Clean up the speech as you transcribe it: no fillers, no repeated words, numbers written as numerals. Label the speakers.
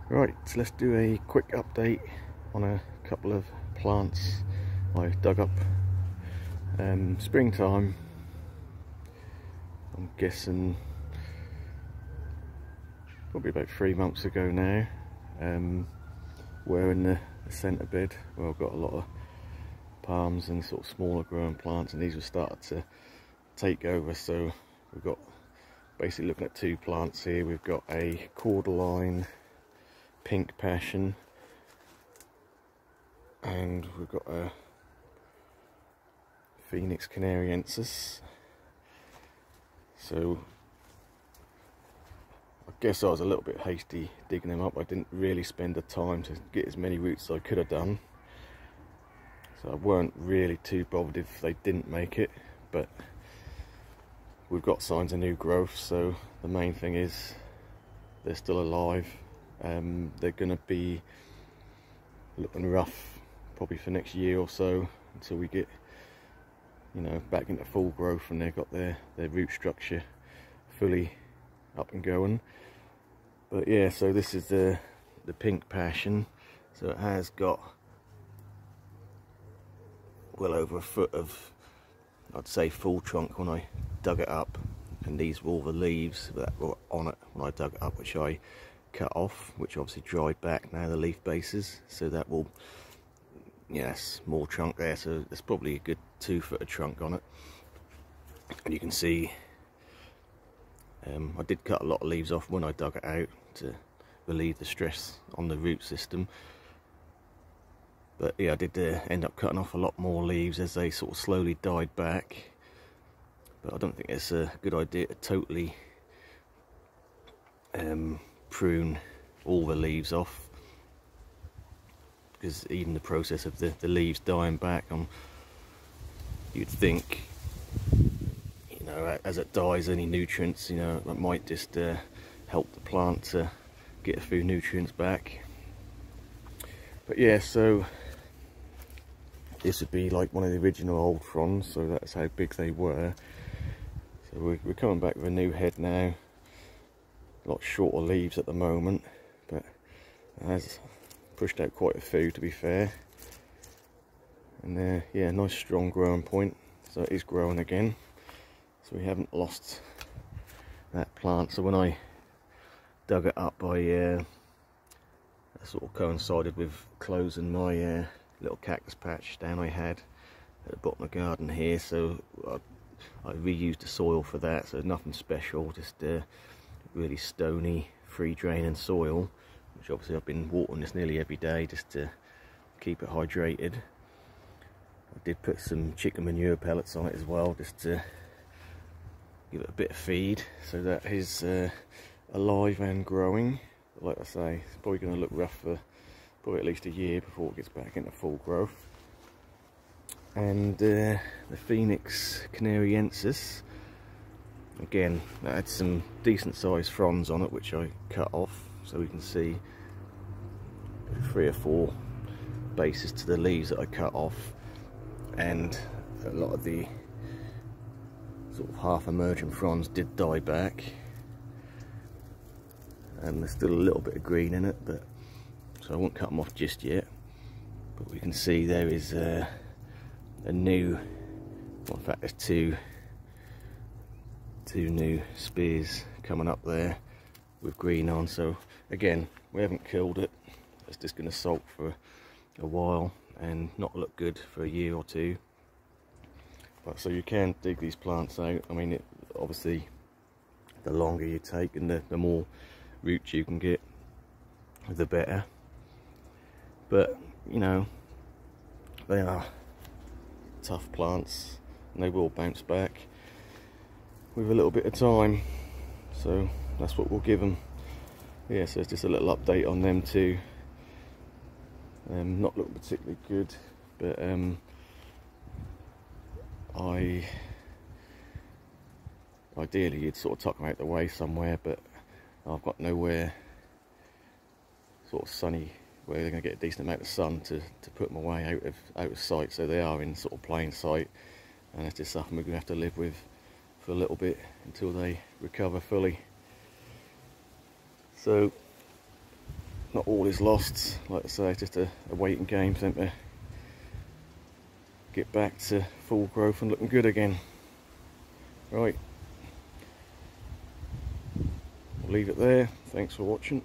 Speaker 1: Right, so let's do a quick update on a couple of plants I dug up. Springtime, I'm guessing probably about 3 months ago now. We're in the centre bed where I've got a lot of palms and sort of smaller growing plants, and these have started to take over. So we've got basically looking at two plants here. We've got a cordyline pink passion, and we've got a Phoenix canariensis. So I guess I was a little bit hasty digging them up. I didn't really spend the time to get as many roots as I could have done, so I weren't really too bothered if they didn't make it, but we've got signs of new growth, so the main thing is they're still alive. They're going to be looking rough probably for next year or so until we get, you know, back into full growth and they've got their root structure fully up and going. But yeah, so this is the pink passion. So it has got well over a foot of, I'd say, full trunk when I dug it up, and these were all the leaves that were on it when I dug it up, which I cut off, which obviously dried back now, the leaf bases, so that will, yes, more trunk there. So there's probably a good 2 foot of trunk on it, and you can see I did cut a lot of leaves off when I dug it out to relieve the stress on the root system. But yeah, I did end up cutting off a lot more leaves as they sort of slowly died back. But I don't think it's a good idea to totally prune all the leaves off, because even the process of the leaves dying back, you'd think, you know, as it dies, any nutrients, you know, it might just help the plant to get a few nutrients back. But yeah, so this would be like one of the original old fronds, so that's how big they were. So we're coming back with a new head now. A lot shorter leaves at the moment, but it has pushed out quite a few, to be fair. And yeah, nice strong growing point, so it is growing again, so we haven't lost that plant. So when I dug it up, I sort of coincided with closing my little cactus patch down I had at the bottom of the garden here, so I reused the soil for that. So nothing special, just really stony, free draining soil, which obviously I've been watering this nearly every day just to keep it hydrated. I did put some chicken manure pellets on it as well, just to give it a bit of feed, so that is alive and growing. But like I say, it's probably going to look rough for probably at least a year before it gets back into full growth. And the Phoenix canariensis, again, that had some decent sized fronds on it, which I cut off, so we can see 3 or 4 bases to the leaves that I cut off, and a lot of the sort of half emergent fronds did die back, and there's still a little bit of green in it, but so I won't cut them off just yet. But we can see there is a new, well, in fact there's two new spears coming up there with green on. So again, we haven't killed it, it's just going to sulk for a while and not look good for a year or two. But so you can dig these plants out. I mean, obviously the longer you take and the more roots you can get, the better. But you know, they are tough plants and they will bounce back with a little bit of time, so that's what we'll give them. Yeah, so it's just a little update on them too. Not looking particularly good, but ideally you'd sort of tuck them out the way somewhere, but I've got nowhere sort of sunny where they're going to get a decent amount of sun to put them away out of sight. So they are in sort of plain sight, and it's just something we're going to have to live with for a little bit until they recover fully. So not all is lost. Like I say, it's just a waiting game for them to get back to full growth and looking good again. Right, I'll leave it there. Thanks for watching.